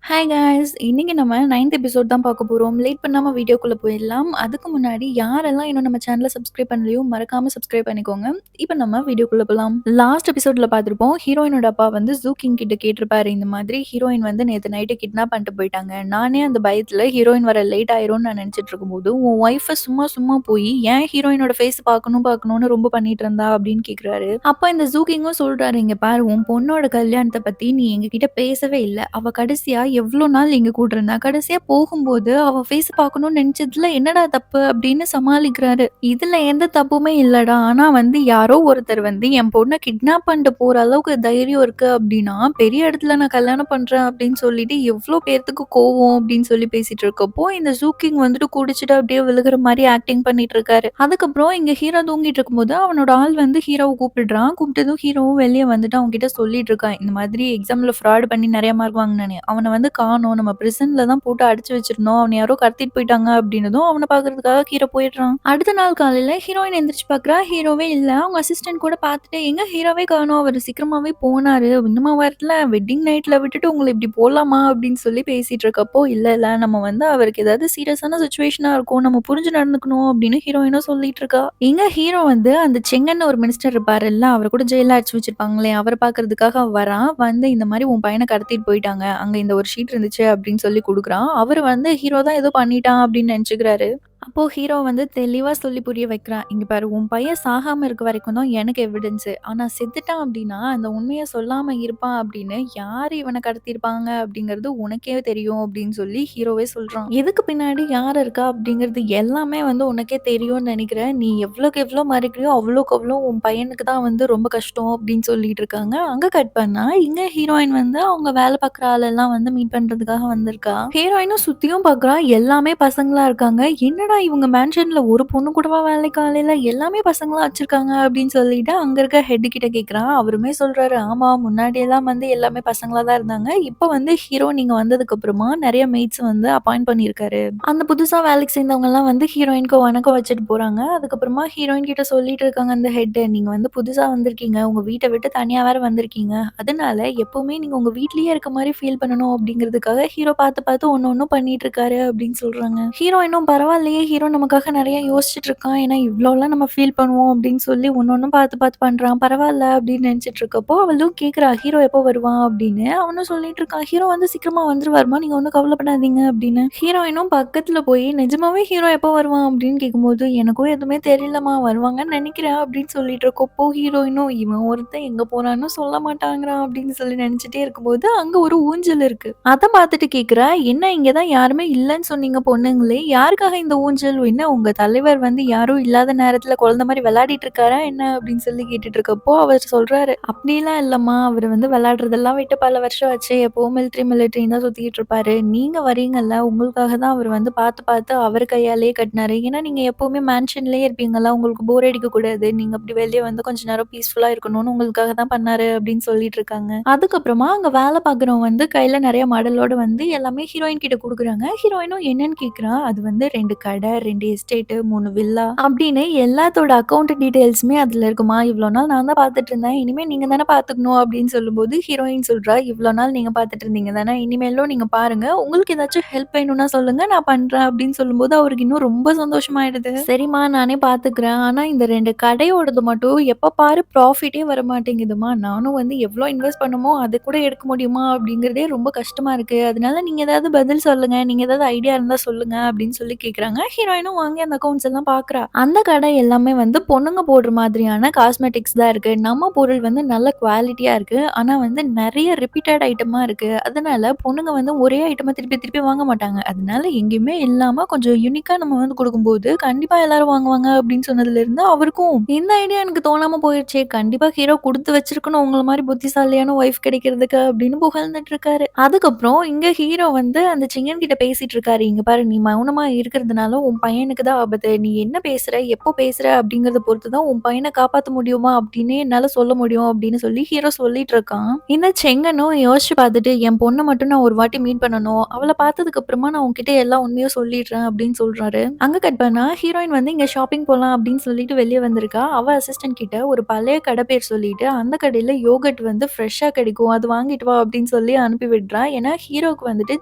Hi guys! இன்னைக்கு நம்ம ninth episode தான் பார்க்க போறோம். லேட் பண்ணாம வீடியோக்குள்ள போயிடலாம். அதுக்கு முன்னாடி யாரெல்லாம் இன்னும் நம்ம சேனல சப்ஸ்கிரைப் பண்ணலையோ, மறக்காம சப்ஸ்கிரைப் பண்ணிக்கோங்க. இப்ப நம்ம வீடியோக்குள்ள போலாம். லாஸ்ட் எபிசோட்ல பார்த்திருப்போம். ஹீரோயினோட அப்பா வந்து ஜூ கிங் கிட்ட கேட்டிருப்பாரு. இந்த மாதிரி ஹீரோயின் வந்து நேத்து நைட்டு கிட்னாப் பண்ணிட்டு போயிட்டாங்க. நானே அந்த பயத்துல ஹீரோயின் வர லேட் ஆயிரும்னு நான் நினைச்சிட்டு இருக்கும்போது, உன் ஒய்ஃப சும்மா சும்மா போய் ஏன் ஹீரோயினோட ஃபேஸ் பார்க்கணும்னு ரொம்ப பண்ணிட்டு இருந்தா அப்படின்னு கேட்கிறாரு. அப்ப இந்த ஜூ கிங்கும் சொல்றாரு, இங்க பாரு உன் பொண்ணோட கல்யாணத்த பத்தி நீ எங்ககிட்ட பேசவே இல்ல. அவ கடைசியா எவ்ளோ நாள் எங்க கூட இருந்தா. கடைசியா போகும்போது அவ ஃபேஸ பார்க்கணும்னு நெனச்சதுல என்னடா தப்பு அப்படின்னு சமாளிக்கிறாரு. இதுல எந்த தப்புமே இல்லடா. ஆனா வந்து யாரோ ஒருத்தர் வந்து என் பொண்ண கிட்னாப் பண்ணிட்டு போற அளவுக்கு தைரியம் இருக்கு அப்படின்னா, பெரிய இடத்துல நான் கல்யாணம் பண்றேன் அப்படின்னு சொல்லிட்டு எவ்ளோ பேத்துக்கு கோவம் அப்படின்னு சொல்லி பேசிட்டு இருக்கப்போ, இந்த ஜூக்கிங் வந்துட்டு குடிச்சிட்டு அப்படியே விழுகுற மாரி ஆக்டிங் பண்ணிட்டு இருக்காரு. அதுக்கப்புறம் இங்க ஹீரோ தூங்கிட்டு இருக்கும்போது அவனோட ஆள் வந்து ஹீரோவ கூப்பிடுறான். கூப்பிட்டதும் ஹீரோவும் வெளிய வந்துட்டு அவன்கிட்ட சொல்லிட்டு இருக்கான். இந்த மாதிரி எக்ஸாம்ல ஃப்ராட் பண்ணி நெறைய மார்க் வாங்குனானே. அவன வந்து காணோம். நம்ம பிரிசன்ல தான் போட்டு அடைச்சு வச்சிருந்தோம். அவன யாரோ கடத்திட்டு போயிட்டாங்க அப்டின்னதும், அவன பார்க்கறதுக்காக ஹீரோ போயிடுறான். அடுத்த நாள் காலையில ஹீரோயின் எந்திரிச்சு பார்க்குறா. ஹீரோவே இல்ல. அவங்க அசிஸ்டன்ட் கூட பார்த்துட்டு, "எங்க ஹீரோவே காணோம். அவரு சீக்கிரமாவே போனாரு. இன்னுமா வரல? வெட்டிங் நைட்ல விட்டுட்டு உங்கள இப்டி போலாமா?" அப்டின்னு சொல்லி பேசிட்டு இருக்கப்போ, "இல்ல நம்ம வந்து அவருக்கு ஏதாவது சீரியஸான சிச்சுவேஷனா இருக்கும். நம்ம புரிஞ்சு நடந்துக்கணும்" அப்டின்னு ஹீரோயினும் சொல்லிட்டு இருக்கா. எங்க ஹீரோ வந்து அந்த செங்கன்னு ஒரு மினிஸ்டர் இருப்பாருல்ல, அவர கூட ஜெயில்ல அடைச்சு வச்சிருப்பாங்களே, அவர பார்க்கறதுக்காக வரான். வந்து இந்த மாரி உன் பையன கடத்திட்டு போயிட்டாங்க. அங்க இந்த ஒரு ஷீட் இருந்துச்சு அப்படின்னு சொல்லி குடுக்குறான். அவரு வந்து ஹீரோ தான் ஏதோ பண்ணிட்டான் அப்படின்னு நெனச்சுக்கிறாரு. அப்போ ஹீரோ வந்து தெளிவா சொல்லி புரிய வைக்கிறான். "இங்க பாரு உன் பையன் சாகாம இருக்க வரைக்கும் தான் எனக்கு எவிடன்ஸு. ஆனா செத்துட்டான் அப்டின்னா, அந்த உண்மைய சொல்லாம இருப்பான் அப்படின்னு யாரு இவன கடத்தியிருப்பாங்க அப்படிங்கிறது உனக்கே தெரியும்" அப்படின்னு சொல்லி ஹீரோவே சொல்றான். எதுக்கு பின்னாடி யார் இருக்கா அப்படிங்கிறது எல்லாமே வந்து உனக்கே தெரியும்னு நெனைக்கிறேன். நீ எவ்வளோக்கு எவ்வளோ மறைக்கிறியோ அவ்வளோக்கு அவ்வளோ உன் பையனுக்கு தான் வந்து ரொம்ப கஷ்டம் அப்படின்னு சொல்லிட்டு இருக்காங்க. அங்க கட் பண்ணா, இங்க ஹீரோயின் வந்து அவங்க வேலை பார்க்குற ஆளெல்லாம் வந்து மீட் பண்றதுக்காக வந்திருக்கா. ஹீரோயினும் சுத்தியும் பார்க்குறா. எல்லாமே பசங்களா இருக்காங்க. என்னடா இவங்க மேன்ஷன்ல ஒரு பொண்ணு கூடவா வேலைக்கு ஆள் இல்ல? எல்லாமே பசங்களா வச்சிருக்காங்க அப்படின்னு சொல்லிட்டு அங்க இருக்க ஹெட் கிட்ட கேட்குறா. அவருமே சொல்றாரு, ஆமா முன்னாடியெல்லாம் வந்து எல்லாமே பசங்களா தான் இருந்தாங்க. இப்ப வந்து ஹீரோ நீங்க வந்ததுக்கு அப்புறமா நெறைய மெய்ட்ஸ் வந்து அப்பாயிண்ட் பண்ணியிருக்காரு. அந்த புதுசா வேலைக்கு சேர்ந்தவங்கலாம் வந்து ஹீரோயினுக்கு வணக்கம் வச்சுட்டு போறாங்க. அதுக்கப்புறமா ஹீரோயின் கிட்ட சொல்லிட்டு இருக்காங்க அந்த ஹெட், நீங்க வந்து புதுசா வந்திருக்கீங்க. உங்க வீட்ட விட்டு தனியா வேற வந்திருக்கீங்க. அதனால எப்பவுமே நீங்க உங்க வீட்லயே இருக்க மாரி ஃபீல் பண்ணணும் அப்படிங்கிறதுக்காக ஹீரோ பார்த்து பார்த்து ஒண்ணு ஒண்ணும் பண்ணிட்டு இருக்காரு அப்படின்னு சொல்றாங்க. ஹீரோயினும் பரவாயில்லையே ஹீரோ நமக்காக நெறைய யோசிச்சுட்டு இருக்கான். ஏன்னா இவ்ளோலாம் நம்ம ஃபீல் பண்ணுவோம் அப்படின்னு சொல்லி ஒண்ணு ஒண்ணும் பார்த்து பார்த்து பண்றான். பரவால்ல அப்படின்னு நினைச்சிட்டு இருக்கப்போ அவளும் கேட்கிறா, ஹீரோ எப்போ வருவான் அப்படின்னு. அவனும் சொல்லிட்டு இருக்கான், ஹீரோ வந்து சீக்கிரமா வந்துருவாருமா. நீங்க ஒண்ணும் கவலைப்படாதீங்க அப்படின்னு. ஹீரோயினும் பக்கத்துல போய் நிஜமாவே ஹீரோ எப்போ வருவான் அப்படின்னு கேட்கும்போது, எனக்கும் எதுவுமே தெரியலம்மா வருவாங்கன்னு நினைக்கிறேன் அப்படின்னு சொல்லிட்டு இருக்கப்போ, ஹீரோயினும் இவன் ஒருத்தன் எங்க போறான்னு சொல்ல மாட்டாங்கிறான் அப்படின்னு சொல்லி நினைச்சிட்டே இருக்கும்போது, அங்க ஒரு ஊஞ்சல் இருக்கு. அத பார்த்துட்டு கேட்கிறா, என்ன இங்க தான் யாருமே இல்லன்னு சொன்னீங்க பொண்ணுங்களே, யாருக்காக இந்த ஊஞ்சல்? என்ன உங்க தலைவர் வந்து யாரும் இல்லாத நேரத்துல குழந்தை மாரி விளையாடிட்டு இருக்காரா என்ன? அப்படின்னு சொல்லி கேட்டுட்டு இருக்கப்போ, அவர் சொல்றாரு, அப்படிலாம் இல்லம்மா. அவரு வந்து விளையாடுறதெல்லாம் விட்டு பல வருஷம் ஆச்சு. எப்பவும் மிலிட்டரின்னு தான் சுத்திட்டு இருப்பாரு. நீங்க வரீங்கல்ல, உங்களுக்காக தான் அவர் வந்து பார்த்து பார்த்து அவர் கையாலேயே கட்டினாரு. ஏன்னா நீங்க எப்பவுமே மேன்ஷன்லயே இருப்பீங்கல்ல, உங்களுக்கு போர் அடிக்கக் கூடாது. நீங்க அப்படி வெளிய வந்து கொஞ்ச நேரம் பீஸ்ஃபுல்லா இருக்கணும்னு உங்களுக்காக தான் பண்ணாரு அப்படின்னு சொல்லிட்டு இருக்காங்க. அதுக்கப்புறமா அங்க வேலை பார்க்குறவங்க வந்து கையில நெறைய மடலோட வந்து எல்லாமே ஹீரோயின் கிட்ட குடுக்குறாங்க. ஹீரோயினும் என்னன்னு கேட்கிறா. அது வந்து 2 கடை, 2 எஸ்டேட்டு, 3 வில்லா அப்படின்னு எல்லாத்தோட அக்கவுண்ட் டீட்டெயில்ஸுமே அதுல இருக்குமா. இவ்ளோ நாள் நான் தான் பார்த்துட்டு இருந்தேன். இனிமே நீங்க தானே பார்த்துக்கணும் அப்படின்னு சொல்லும்போது, ஹீரோயின் சொல்றா, "இவ்ளோ நாள் நீங்க பார்த்துட்டு இருந்தீங்க தானே, இனிமேலும் நீங்க பாருங்க. உங்களுக்கு ஏதாச்சும் ஹெல்ப் வேணும்னா சொல்லுங்க, நான் பண்றேன்" அப்படின்னு சொல்லும்போது, அவருக்கு இன்னும் ரொம்ப சந்தோஷமாயிடுது. "சரிம்மா நானே பார்த்துக்கிறேன். ஆனா இந்த 2 கடையோடது மட்டும் எப்ப பாரு ப்ராஃபிட்டே வரமாட்டேங்குதும்மா. நானும் வந்து எவ்ளோ இன்வெஸ்ட் பண்ணமோ, அத கூட எடுக்க முடியுமா அப்படிங்கிறதே ரொம்ப கஷ்டமா இருக்கு. அதனால நீங்க ஏதாவது பதில் சொல்லுங்க. நீங்க ஏதாவது ஐடியா இருந்தா சொல்லுங்க" அப்படின்னு சொல்லி கேட்குறாங்க. ஹீரோயினும் வாங்கி அந்த அக்கவுண்ட்ஸ் எல்லாம் பார்க்குறா. அந்த கடை எல்லாமே வந்து பொண்ணுங்க போடுற மாதிரியான காஸ்மெட்டிக்ஸ் தான் இருக்கு. நம்ம பொருள் வந்து நல்ல குவாலிட்டியா இருக்கு. ஆனா வந்து நெறைய ரிப்பீட்டட் ஐட்டமா இருக்கு. அதனால பொண்ணுங்க வந்து ஒரே ஐட்டமா திருப்பி திருப்பி வாங்க மாட்டாங்க. அதனால எங்கேயுமே இல்லாம கொஞ்சம் யூனிக்கா நம்ம வந்து குடுக்கும்போது, கண்டிப்பா எல்லாரும் வாங்குவாங்க அப்படின்னு சொன்னதுலருந்து அவருக்கும் இந்த ஐடியா எனக்கு தோணாம போயிருச்சே. கண்டிப்பா ஹீரோ குடுத்து வச்சிருக்கணும் உங்கள மாரி புத்திசாலியான ஒய்ஃப் கிடைக்கிறதுக்கு அப்படின்னு புகழ்ந்துட்டு இருக்காரு. அதுக்கப்புறம் இங்க ஹீரோ வந்து அந்த சிங்கன் கிட்ட பேசிட்டு இருக்காரு. "இங்க பாரு நீ மௌனமா இருக்கிறதுனால பண்ணாலும் உன் பையனுக்கு தான் ஆபத்து. நீ என்ன பேசுற? எப்போ பேசுற? அப்படிங்கிறத பொறுத்து தான் உன் பையன காப்பாத்த முடியுமா? அப்படின்னு என்னால சொல்ல முடியும் அப்படின்னு சொல்லி ஹீரோ சொல்லிட்டு இருக்கான். இந்த செங்கனும் யோசிச்சு பார்த்துட்டு என் பொண்ண மட்டும் நான் ஒரு வாட்டி மீட் பண்ணணும். அவள பார்த்ததுக்கு அப்புறமா நான் உன்கிட்ட எல்லா உண்மையும் சொல்லிடுறேன் அப்படின்னு சொல்றாரு. அங்க கட் பண்ணா ஹீரோயின் வந்து இங்க ஷாப்பிங் போலாம் அப்படின்னு சொல்லிட்டு வெளிய வந்திருக்கா. அவ அசிஸ்டன்ட் கிட்ட ஒரு பழைய கடை பேர் சொல்லிட்டு அந்த கடையில யோகர்ட் வந்து ஃப்ரெஷ்ஷா கிடைக்கும். அது வாங்கிட்டு வா அப்படின்னு சொல்லி அனுப்பி விடுறா. ஏன்னா ஹீரோக்கு வந்துட்டு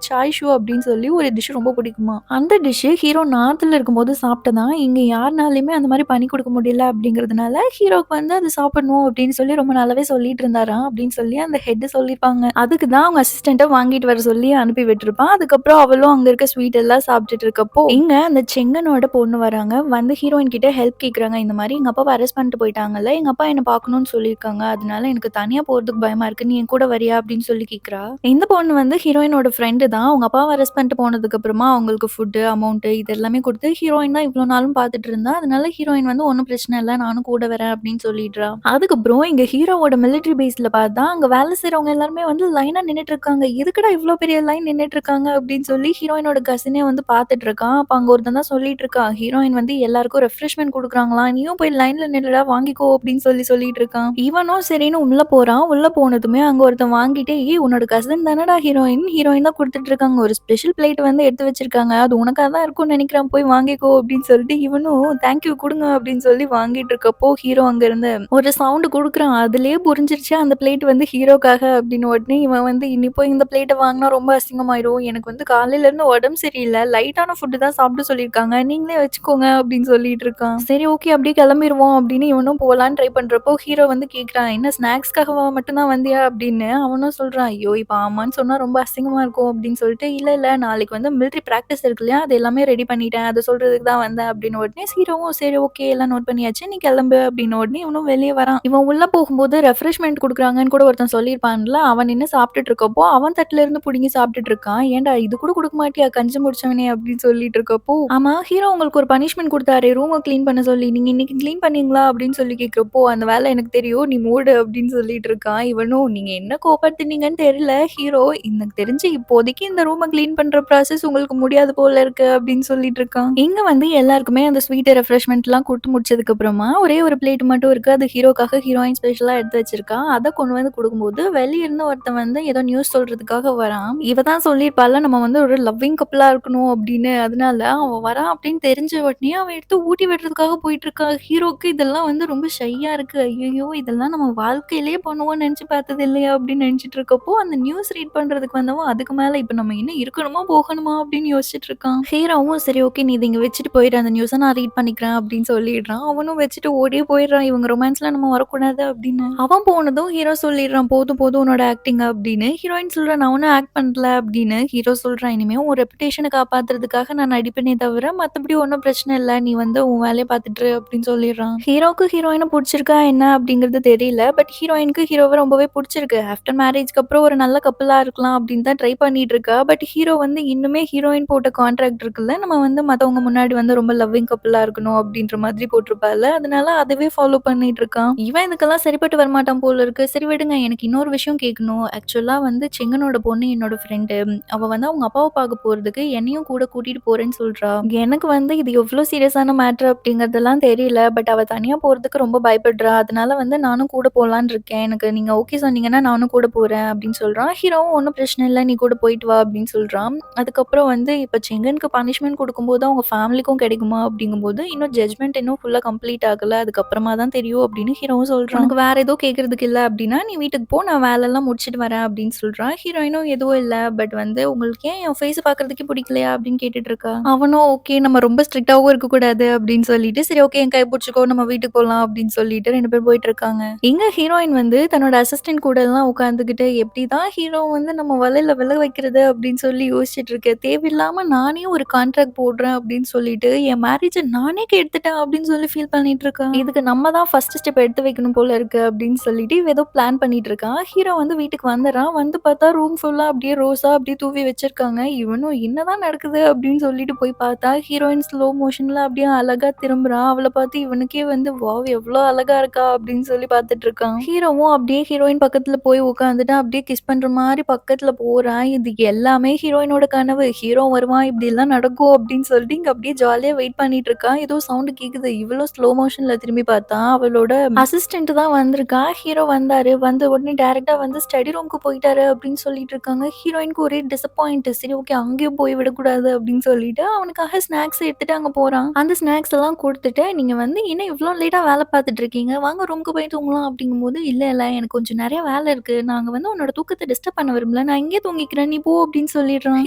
சாய் ஷூ அப்படின்னு சொல்லி ஒரு டிஷ் ரொம்ப பிடிக்குமா. அந்த டிஷ் ஹீரோ நார்த்ல இருக்கும்போது சாப்பிட்டதா இங்க யாருனாலயுமே அந்த மாதிரி பண்ணி கொடுக்க முடியல அப்படிங்கிறதுனால ஹீரோக்கு வந்து அது சாப்பிடணும் அப்படின்னு சொல்லி ரொம்ப நாளாவே சொல்லிட்டு இருந்தாராம் அப்படின்னு சொல்லி அந்த ஹெட் சொல்லியிருப்பாங்க. அதுக்கு தான் அவங்க அசிஸ்டண்ட்டை வாங்கிட்டு வர சொல்லி அனுப்பி விட்டுருப்பான். அதுக்கப்புறம் அவளும் அங்க இருக்க ஸ்வீட் எல்லாம் சாப்பிட்டுட்டு இருக்கப்போ இங்க அந்த செங்கனோட பொண்ணு வராங்க. வந்து ஹீரோயின் கிட்ட ஹெல்ப் கேக்குறாங்க. இந்த மாதிரி எங்க அப்பாவை அரெஸ்ட் பண்ணிட்டு போயிட்டாங்கல்ல, எங்க அப்பா என்ன பார்க்கணும்னு சொல்லியிருக்காங்க. அதனால எனக்கு தனியா போறதுக்கு பயமா இருக்கு. நீ என் கூட வரியா அப்படின்னு சொல்லி கேக்குறா. இந்த பொண்ணு வந்து ஹீரோயினோட ஃப்ரெண்டு தான். அவங்க அப்பாவை அரெஸ்ட் பண்ணிட்டு போனதுக்கு அப்புறமா அவங்களுக்கு ஃபுட்டு, அமௌண்ட் இது எல்லாமே கொடுத்து ஹீரோயின் தான் இவ்வளோ நாளும் பார்த்துட்டு இருந்தா. அதனால ஹீரோயின் வந்து ஒன்றும் பிரச்சனை இல்லை நானும் கூட வரேன் அப்படின்னு சொல்லிடுறா. அதுக்கப்புறம் இங்க ஹீரோவோட மிலிட்டரி பேஸ்ல பார்த்தா அங்க வேலை செய்றவங்க எல்லாருமே வந்து லைனா நின்னுட்டு இருக்காங்க. எதுக்குடா இவ்ளோ பெரிய லைன் நின்னுட்டு இருக்காங்க அப்படின்னு சொல்லி ஹீரோயினோட கசினே வந்து பார்த்துட்டு இருக்கான். அப்ப அங்க ஒருத்தன் தான் சொல்லிட்டு இருக்கான். ஹீரோயின் வந்து எல்லாருக்கும் ரெஃப்ரெஷ்மென்ட் குடுக்குறாங்களாம். நீயும் போய் லைன்ல நில்லுடா வாங்கிக்கோ அப்படின்னு சொல்லி சொல்லிட்டு இருக்கான். இவனும் சரின்னு உள்ள போறான். உள்ள போனதுமே அங்க ஒருத்தன் வாங்கிட்டு ஏய் உன்னோட கசின் தானடா ஹீரோயின். ஹீரோயின் தான் குடுத்துட்டு இருக்காங்க. ஒரு ஸ்பெஷல் பிளேட் வந்து எடுத்து வச்சிருக்காங்க. அது உனக்கா தான் இருக்கும்னு நினைக்கிறேன். போய் வாங்கிக்கோ அப்படின்னு சொல்லிட்டு இவனும் தேங்க் யூ குடுங்க அப்படின்னு சொல்லி வாங்கிட்டு இருக்கப்போ ஹீரோ அங்க இருந்து ஒரு சவுண்ட் குடுக்குறான். அதிலேயே புரிஞ்சிருச்சு அந்த பிளேட் வந்து ஹீரோக்காக அப்படின்னு. உடனே இவன் வந்து இனி போய் இந்த பிளேட்ட வாங்குனா ரொம்ப அசிங்கமாயிரும். எனக்கு வந்து காலையில இருந்து உடம்பு சரியில்ல. லைட்டான ஃபுட் தான் சாப்பிட சொல்லியிருக்காங்க. நீங்களே வச்சுக்கோங்க அப்படின்னு சொல்லிட்டு இருக்கான். சரி ஓகே அப்படியே கிளம்பிருவோம் அப்படின்னு இவனும் போலான்னு ட்ரை பண்றப்போ ஹீரோ வந்து கேட்குறான். என்ன ஸ்நாக்ஸ்க்காகவா மட்டும் தான் வந்தியா அப்படின்னு. அவனும் சொல்றான். ஐயோ இப்போ ஆமான்னு சொன்னா ரொம்ப அசிங்கமா இருக்கும் அப்படின்னு சொல்லிட்டு இல்ல இல்ல நாளைக்கு வந்து மிலிட்டரி பிராக்டிஸ் இருக்கு இல்லையா அது எல்லாமே ரெடி பண்ணிட்டேன். அதை சொல்றதுக்கு தான் வந்தேன் அப்படின்னு. உடனே ஹீரோவும் சரி ஓகே எல்லாம் நோட் பண்ணியாச்சு நீ கிளம்பு அப்படின்னு. உடனே இவனும் வெளியே வரான். இவன் உள்ள போகும்போது ரெஃப்ரெஷ்மெண்ட் குடுக்குறாங்கன்னு கூட ஒருத்தன் சொல்லியிருப்பான்ல. அவன் நின்னு சாப்பிட்டுட்டு இருக்கப்போ அவன் தட்டுல இருந்து புடுங்கி சாப்பிட்டுட்டு இருக்கான். ஏன்டா இது கூட குடுக்க மாட்டியா கஞ்சி முடிச்சவனே அப்படின்னு சொல்லிட்டு இருக்கப்போ ஆமா ஹீரோ உங்களுக்கு ஒரு பனிஷ்மெண்ட் குடுத்தாரு ரூம கிளீன் பண்ண சொல்லி. நீங்க இன்னைக்கு கிளீன் பண்ணீங்களா அப்படின்னு சொல்லி கேட்கிறப்போ அந்த வேலை எனக்கு தெரியும் நீ மூடு அப்படின்னு சொல்லிட்டு இருக்கான். இவனும் நீங்க என்ன கோபப்படுத்துனீங்கன்னு தெரியல ஹீரோ எனக்கு தெரிஞ்சு இப்போதைக்கு இந்த ரூம கிளீன் பண்ற ப்ராசஸ் உங்களுக்கு முடியாது போல இருக்கு அப்படின்னு சொல்லிட்டு இருக்கான். இங்க வந்து எல்லாருக்குமே அந்த ஸ்வீட் ரெஃப்ரெஷ்மெண்ட்லாம் குடுத்து முடிச்சதுக்கு அப்புறமா ஒரே ஒரு பிளேட் மட்டும் இருக்கு. அது ஹீரோக்காக ஹீரோயின் ஸ்பெஷலா எடுத்து வச்சிருக்கா. அத கொண்டு வந்து குடுக்கும்போது வெளிய இருந்து ஒருத்தன் வந்து ஏதோ நியூஸ் சொல்றதுக்காக வரான். இவ தான் சொல்லியிருப்பாள்ல நம்ம வந்து ஒரு லவ்விங் கப்புலா இருக்கணும் அப்படின்னு. அதனால அவன் வரான் அப்படின்னு தெரிஞ்ச உடனே அவன் எடுத்து ஊட்டி விடுறதுக்காக போயிட்டு இருக்கா. ஹீரோக்கு இதெல்லாம் வந்து ரொம்ப ஷையா இருக்கு. ஐயய்யோ! இதெல்லாம் நம்ம வாழ்க்கையிலேயே பண்ணுவோம்னு நெனச்சு பார்த்தது இல்லையா அப்படின்னு நெனச்சுட்டு இருக்கப்போ அந்த நியூஸ் ரீட் பண்றதுக்கு வந்தவன் அதுக்கு மேல இப்ப நம்ம இன்னும் இருக்கணுமா? போகணுமா? அப்படின்னு யோசிச்சுட்டு இருக்கான். ஹீரோவும் சரி ஓகே நீ இத இங்க வச்சுட்டு போயிரு. அந்த நியூஸ நான் ரீட் பண்ணிக்கிறேன் அப்படின்னு சொல்லிடுறான். அவனும் வச்சுட்டு ஓடியே போயிடுறான். இவங்க ரொமான்ஸ்ல நம்ம வரக்கூடாது அப்படின்னு. அவன் போனதும் ஹீரோ சொல்லிடுறான். போதும் போதும் உன்னோட ஆக்டிங் அப்படின்னு. ஹீரோயின் சொல்றா நான் ஒன்னும் ஆக்ட் பண்ணல அப்படின்னு. ஹீரோ சொல்றான் இனிமே உன் ரெப்புடேஷன காப்பாத்துறதுக்காக நான் நடிப்பேனே தவிர மத்தபடி ஒன்னும் பிரச்சனை இல்ல. நீ வந்து உன் வேலைய பார்த்துட்டு இரு அப்படின்னு சொல்லிடுறான். ஹீரோக்கு ஹீரோயின புடிச்சிருக்கா என்ன அப்படிங்கிறது தெரியல. பட் ஹீரோயினுக்கு ஹீரோவ ரொம்பவே புடிச்சிருக்கு. ஆஃப்டர் மேரேஜ்க்கு அப்புறம் ஒரு நல்ல கப்புலா இருக்கலாம் அப்படின்னு தான் ட்ரை பண்ணிட்டு இருக்கா. பட் ஹீரோ வந்து இன்னுமே ஹீரோயின் போட்ட கான்ட்ராக்ட் இருக்குல்ல நம்ம வந்து மத்தவங்க முன்னாடி வந்து ரொம்ப லவ்விங் கப்புலா இருக்கணும் அப்படின்ற மாதிரி போட்டிருப்பாள்ல. அதனால அதுவே ஃபாலோ பண்ணிட்டு இருக்கான். இவன் இதுக்கெல்லாம் சரிப்பட்டு வரமாட்டான் போல இருக்கு. சரி விடுங்க எனக்கு இன்னொரு விஷயம் கேட்கணும். ஆக்சுவலா வந்து செங்கனோட பொண்ணு என்னோட ஃப்ரெண்டு. அவ வந்து அவங்க அப்பாவ பார்க்க போறதுக்கு என்னையும் கூட கூட்டிட்டு போறேன்னு சொல்றா. எனக்கு வந்து இது எவ்ளோ சீரியஸான மேட்டர் அப்படிங்கிறதெல்லாம் தெரியல. பட் அவ தனியா போறதுக்கு ரொம்ப பயப்படுறா. அதனால வந்து நானும் கூட போலான்னு இருக்கேன். எனக்கு நீங்க ஓகே சொன்னீங்கன்னா நானும் கூட போறேன் அப்படின்னு சொல்றான். ஹீரோவும் ஒண்ணும் பிரச்சனை இல்ல நீ கூட போயிட்டு வா அப்படின்னு சொல்றான். அதுக்கப்புறம் வந்து இப்ப செங்கனுக்கு பனிஷ்மென்ட் குடுக்கும்போது அவங்க ஃபேமிலிக்கும் கிடைக்குமா அப்படிங்கும்போது இன்னும் ஜட்ஜ்மென்ட் இன்னும் ஃபுல்லா கம்ப்ளீட் ஆகல. அதுக்கப்புறமா தான் தெரியும் அப்படின்னு ஹீரோவும் சொல்றான். உனக்கு வேற ஏதோ கேட்கறதுக்கு இல்ல அப்படின்னா நீ வீட்டுக்கு போ நான் வேலைலாம் முடிச்சுட்டு வரேன் அப்படின்னு சொல்றான். ஹீரோயினும் எதுவும் இல்ல பட் வந்து உங்களுக்கு ஏன் என் ஃபேஸ் பார்க்கறதுக்கே பிடிக்கலையா அப்படின்னு கேட்டுட்டு இருக்கா. அவனும் ஓகே நம்ம ரொம்ப ஸ்ட்ரிக்ட்டாவும் இருக்கக்கூடாது அப்படின்னு சொல்லிட்டு சரி ஓகே என் கை பிடிச்சுக்கோ நம்ம வீட்டுக்கு போலாம் அப்படின்னு சொல்லிட்டு 2 பேரும் போயிட்டு இருக்காங்க. இங்க ஹீரோயின் வந்து தன்னோட அசிஸ்டன்ட் கூட எல்லாம் உட்காந்துக்கிட்டு எப்படிதான் ஹீரோ வந்து நம்ம வலையில விழ வைக்கிறது அப்படின்னு சொல்லி யோசிச்சுட்டு இருக்க. தேவையில்லாம நானே ஒரு கான்ட்ராக்ட் போடுறேன் அப்படின்னு சொல்லிட்டு என் மேரேஜ நானே கெடுத்துட்டேன் அப்படின்னு சொல்லி ஃபீல் பண்ணிட்டு இருக்கா. இதுக்கு நம்ம தான் ஃபர்ஸ்ட் ஸ்டெப் எடுத்து வைக்கணும் போல இருக்கு அப்படின்னு சொல்லிட்டு இவ ஏதோ பிளான் பண்ணிட்டு இருக்கான். ஹீரோ வந்து வீட்டுக்கு வந்துடுறான். வந்து பார்த்தா ரூம் ஃபுல்லா அப்படியே ரோஸா அப்படியே தூவி வச்சிருக்காங்க. இவனும் என்னதான் நடக்குது அப்படின்னு சொல்லிட்டு போய் பார்த்தா ஹீரோயின் ஸ்லோ மோஷன்ல அப்படியே அழகா திரும்புறா. அவளை பார்த்து இவனுக்கே வந்து வாவ் எவ்வளோ அழகா இருக்கா அப்படின்னு சொல்லி பார்த்துட்டு இருக்கான். ஹீரோவும் அப்படியே ஹீரோயின் பக்கத்துல போய் உட்காந்துட்டு அப்படியே கிஸ் பண்ற மாதிரி பக்கத்துல போறான். இது எல்லாமே ஹீரோயினோட கனவு. ஹீரோ வருவான் இப்படி எல்லாம் நடக்கும் அப்படின்னு அப்படின்னு சொல்லிட்டு இங்க அப்படியே ஜாலியா வெயிட் பண்ணிட்டு இருக்கா. ஏதோ சவுண்ட் கேக்குது. இவளும் ஸ்லோ மோஷன்ல திரும்பி பார்த்தா, அவளோட அசிஸ்டன்ட் தான் வந்திருக்கா. ஹீரோ வந்தாரு. வந்த உடனே டைரக்ட்டா வந்து ஸ்டடி ரூம்க்கு போயிட்டாரு அப்படின்னு சொல்லிட்டு இருக்காங்க. ஹீரோயினுக்கு ஒரே டிசப்பாயிண்ட். சரி ஓகே அங்கேயும் போய் விடக்கூடாது அப்படின்னு சொல்லிட்டு அவனுக்காக ஸ்நாக்ஸ் எடுத்துட்டு அங்க போறான். அந்த ஸ்நாக்ஸ் எல்லாம் குடுத்துட்டு, "நீங்க வந்து என்ன இவ்ளோ லேட்டா வேல பார்த்துட்டு இருக்கீங்க? வாங்க ரூம்க்கு போய் தூங்கலாம்." அப்படிங்கும்போது, "இல்ல, இல்ல எனக்கு கொஞ்சம் நெறைய வேல இருக்கு. நாங்க வந்து உன்னோட தூக்கத்த டிஸ்டர்ப் பண்ண விரும்பல. நான் இங்கேயே தூங்கிக்கிறேன். நீ போ." அப்படின்னு சொல்லிடுறான்.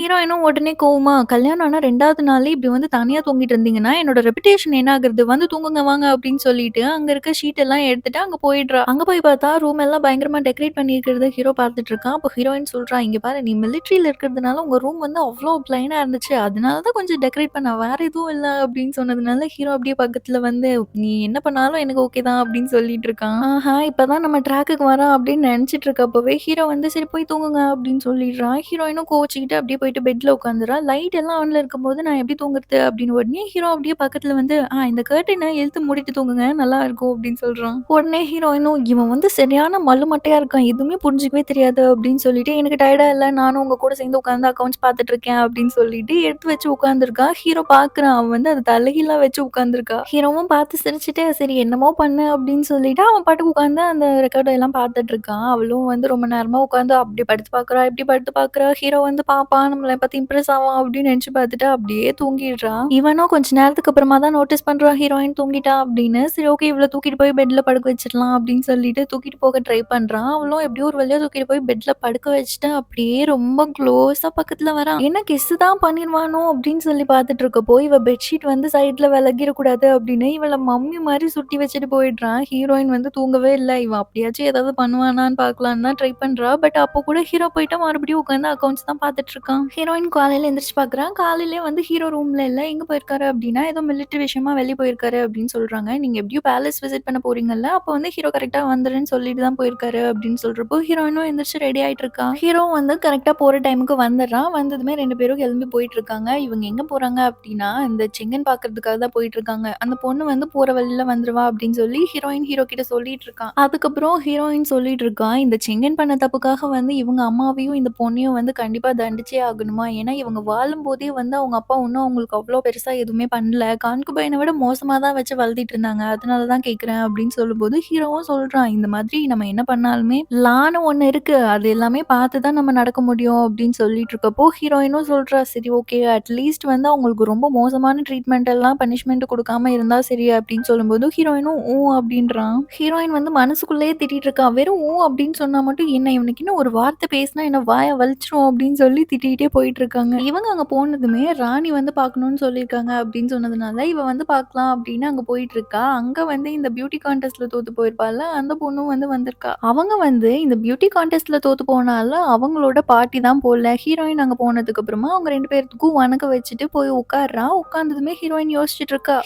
ஹீரோயினும் உடனே கோவமா, "கல்யாணம் ஆனா 2வது நாளே இப்படி வந்து தனியா தூங்கிட்டு இருந்தீங்கன்னா, என்னோட ரெபுடேஷன் என்ன ஆகுறது? வந்து தூங்குங்க வாங்க." அப்படின்னு சொல்லிட்டு அங்க இருக்க ஷீட் எல்லாம் எடுத்துட்டு அங்க போயிடுறா. அங்க போய் பார்த்தா ரூம் எல்லாம் பயங்கரமா டெக்கரேட் பண்ணியிருக்கிறத ஹீரோ பார்த்துட்டு இருக்கான். அப்போ ஹீரோயின் சொல்றா, "இங்க பாரு நீ மிலிட்டரியில இருக்கிறதுனால உங்க ரூம் வந்து அவ்ளோ பிளைனா இருந்துச்சு. அதனால தான் கொஞ்சம் டெக்கரேட் பண்ணேன். வேற எதுவும் இல்ல." அப்படின்னு சொன்னதுனால ஹீரோ அப்படியே பக்கத்துல வந்து, "நீ என்ன பண்ணாலும் எனக்கு ஓகே தான்." அப்படின்னு சொல்லிட்டு இருக்கான். ஆஹா இப்பதான் நம்ம ட்ராக்குக்கு வரோம் அப்படின்னு நினைச்சிட்டு இருக்கப்பவே ஹீரோ வந்து, "சரி போய் தூங்குங்க." அப்படின்னு சொல்லிடுறான். ஹீரோயினும் கோவிச்சுக்கிட்டு அப்படியே போயிட்டு பெட்ல உட்காந்துறா. லைட் எல்லாம் ஆன்ல இருக்கும்போது நான் எப்படி தூங்குறது அப்படின்னு உடனே ஹீரோ அப்படியே பக்கத்துல வந்து, இந்த கர்டைன இழுத்து மூடிட்டு தூங்குங்க நல்லா இருக்கும்." அப்படின்னு சொல்றான். உடனே ஹீரோயினும், "இவன் வந்து சரியான மல்லு மட்டையா இருக்கான். எதுவுமே புரிஞ்சுக்கவே தெரியாது." அப்படின்னு சொல்லிட்டு, "எனக்கு டயர்டா இல்ல. நானும் உங்க கூட சேர்ந்து உட்கார்ந்து அக்கவுண்ட்ஸ் பார்த்துட்டு இருக்கேன்." அப்படின்னு சொல்லிட்டு எடுத்து வச்சு உட்கார்ந்துருக்கா. ஹீரோ பார்க்குறான். அவன் வந்து அத தலைகீழா வச்சு உட்கார்ந்துருக்கா. ஹீரோவும் பார்த்து சிரிச்சுட்டு, "சரி என்னமோ பண்ணு." அப்படின்னு சொல்லிட்டு அவன் பாட்டுக்கு உட்கார்ந்து அந்த ரெக்கார்ட் எல்லாம் பார்த்துட்டு இருக்கான். அவளும் வந்து ரொம்ப நேரமா உட்கார்ந்து அப்படி படுத்து பார்க்குறா, இப்படி படுத்து பார்க்குறா. ஹீரோ வந்து பார்ப்பான், நம்மள பார்த்து இம்ப்ரெஸ் ஆவான் அப்படின்னு நினைச்சு பார்த்துட்டு அப்படியே தூங்கிடுறா. இவனும் கொஞ்ச நேரத்துக்கு அப்புறமா தான் நோட்டீஸ் பண்றான் ஹீரோயின் தூங்கிட்டா அப்படின்னு. சரி ஓகே இவள தூக்கிட்டு போய் பெட்ல படுக்க வச்சிடலாம் அப்படின்னு சொல்லிட்டு தூக்கிட்டு போக ட்ரை பண்றான். அவளும் எப்படியோ ஒரு வழியா தூக்கிட்டு போய் பெட்ல படுக்க வச்சுட்டு அப்படியே ரொம்ப க்ளோஸா பக்கத்துல வரான். என்ன கிஸ் தான் பண்ணிருவானோ அப்படின்னு சொல்லி பார்த்துட்டு இருக்கப்போ, இவ பெட்ஷீட் வந்து சைட்ல விலகிரக்கூடாது அப்படின்னு இவள மம்மி மாரி சுத்தி வச்சுட்டு போயிடுறான். ஹீரோயின் வந்து தூங்கவே இல்ல. இவன் அப்படியாச்சும் ஏதாவது பண்ணுவானான்னு பார்க்கலான்னு தான் ட்ரை பண்றா. பட் அப்போ கூட ஹீரோ போயிட்டு மறுபடியும் உட்காந்து அக்கவுண்ட்ஸ் தான் பார்த்துட்டு இருக்கான். ஹீரோயின் காலையில எந்திரிச்சு பார்க்குறான். காலையிலேயே வந்து ஹீரோ ரூம்ல இல்ல. எங்க போயிருக்காரு அப்படின்னா, ஏதோ மிலிட்டரி விஷயமா வெளிய போயிருக்காரு அப்படின்னு சொல்றாங்க. நீங்க எப்படியும் பேலஸ் விசிட் பண்ண போறீங்கல்ல, அப்போ வந்து ஹீரோ கரெக்ட்டா வந்துருன்னு சொல்லிட்டு தான் போயிருக்காரு அப்படின்னு சொல்றப்போ, ஹீரோயினும் எந்திரிச்சு ரெடி ஆயிட்டு இருக்கா. ஹீரோ வந்து கரெக்ட்டா போற டைமுக்கு வந்துடுறான். வந்ததுமே 2 பேரும் கிளம்பி போயிட்டு இருக்காங்க. இவங்க எங்க போறாங்க அப்படின்னா, இந்த செங்கன் பார்க்கறதுக்காக தான் போயிட்டு இருக்காங்க. அந்த பொண்ணு வந்து போற வழியில வந்துருவா அப்படின்னு சொல்லி ஹீரோயின் ஹீரோ கிட்ட சொல்லிட்டு இருக்கான். அதுக்கப்புறம் ஹீரோயின் சொல்லிட்டு இருக்கா, இந்த செங்கன் பண்ண தப்புக்காக வந்து இவங்க அம்மாவையும், இந்த பொண்ணையும் வந்து கண்டிப்பா தண்டிச்சே ஆகணுமா? ஏன்னா இவங்க வாழும்போதே வந்து அவங்க அப்பா ஒண்ணும் அவங்களுக்கு அவ்ளோ பெருசா எதுவுமே பண்ணல. கான்குபைன விட மோசமா தான் வச்சு வளர்த்திட்டு இருந்தாங்க. அதனால தான் கேட்கிறேன் அப்படின்னு சொல்லும்போது, ஹீரோவும் சொல்றான், இந்த மாதிரி நம்ம என்ன பண்ணாலுமே லான்னு ஒண்ணு இருக்கு. அது எல்லாமே பார்த்து தான் நம்ம நடக்க முடியும் அப்படின்னு சொல்லிட்டு இருக்கப்போ, ஹீரோயினும் சொல்றா, சரி ஓகே அட்லீஸ்ட் வந்து அவங்களுக்கு ரொம்ப மோசமான ட்ரீட்மெண்ட் எல்லாம் பனிஷ்மென்ட் குடுக்காம இருந்தா சரி அப்படின்னு சொல்லும்போது, ஹீரோயினும் அப்படின்றான். ஹீரோயின் வந்து மனசுக்குள்ளேயே திட்டிட்டு இருக்கா. வெறும் அப்படின்னு சொன்னா மட்டும் என்ன இவனுக்கு இன்னும் ஒரு வார்த்தை பேசினா என்ன வாய வலிச்சுரும் அப்படின்னு சொல்லி திட்டிட்டே போயிட்டு இருக்காங்க. இவங்க அங்க போனதுமே ராணி வந்து பார்க்கணும்னு சொல்லியிருக்காங்க அப்படின்னு சொன்னதுனால, இவ வந்து பார்க்கலாம் அப்படின்னு அங்க போயிட்டு இருக்கா. அங்க வந்து இந்த பியூட்டி கான்டெஸ்ட்ல தோத்து போயிருப்பால்ல, அந்த பொண்ணும் வந்து வந்திருக்கா. அவங்க வந்து இந்த பியூட்டி கான்டெஸ்ட்ல தோத்து போனால அவங்களோட பார்ட்டி தான் போல. ஹீரோயின் அங்க போனதுக்கு அப்புறமா அவங்க 2 பேத்துக்கும் வணக்க வச்சுட்டு போய் உட்கார்றா. உட்கார்ந்ததுமே ஹீரோயின் யோசிச்சுட்டு இருக்கா.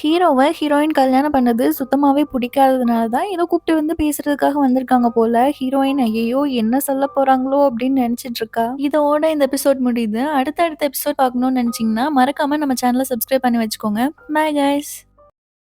ஹீரோயின் கல்யாணம் பண்ணது சுத்தமாவே பிடிக்காததுனால தான் ஏதோ கூப்பிட்டு வந்து பேசுறதுக்காக வந்திருக்காங்க போல. ஹீரோயின் ஐயையோ என்ன சொல்ல போறாங்களோ அப்படின்னு நினைச்சிட்டு இருக்கா. இதோட இந்த எபிசோட் முடியுது. அடுத்த எபிசோட் பார்க்கணும்னு நினைச்சீங்கன்னா மறக்காம நம்ம சேனலை சப்ஸ்கிரைப் பண்ணி வச்சுக்கோங்க. Bye guys.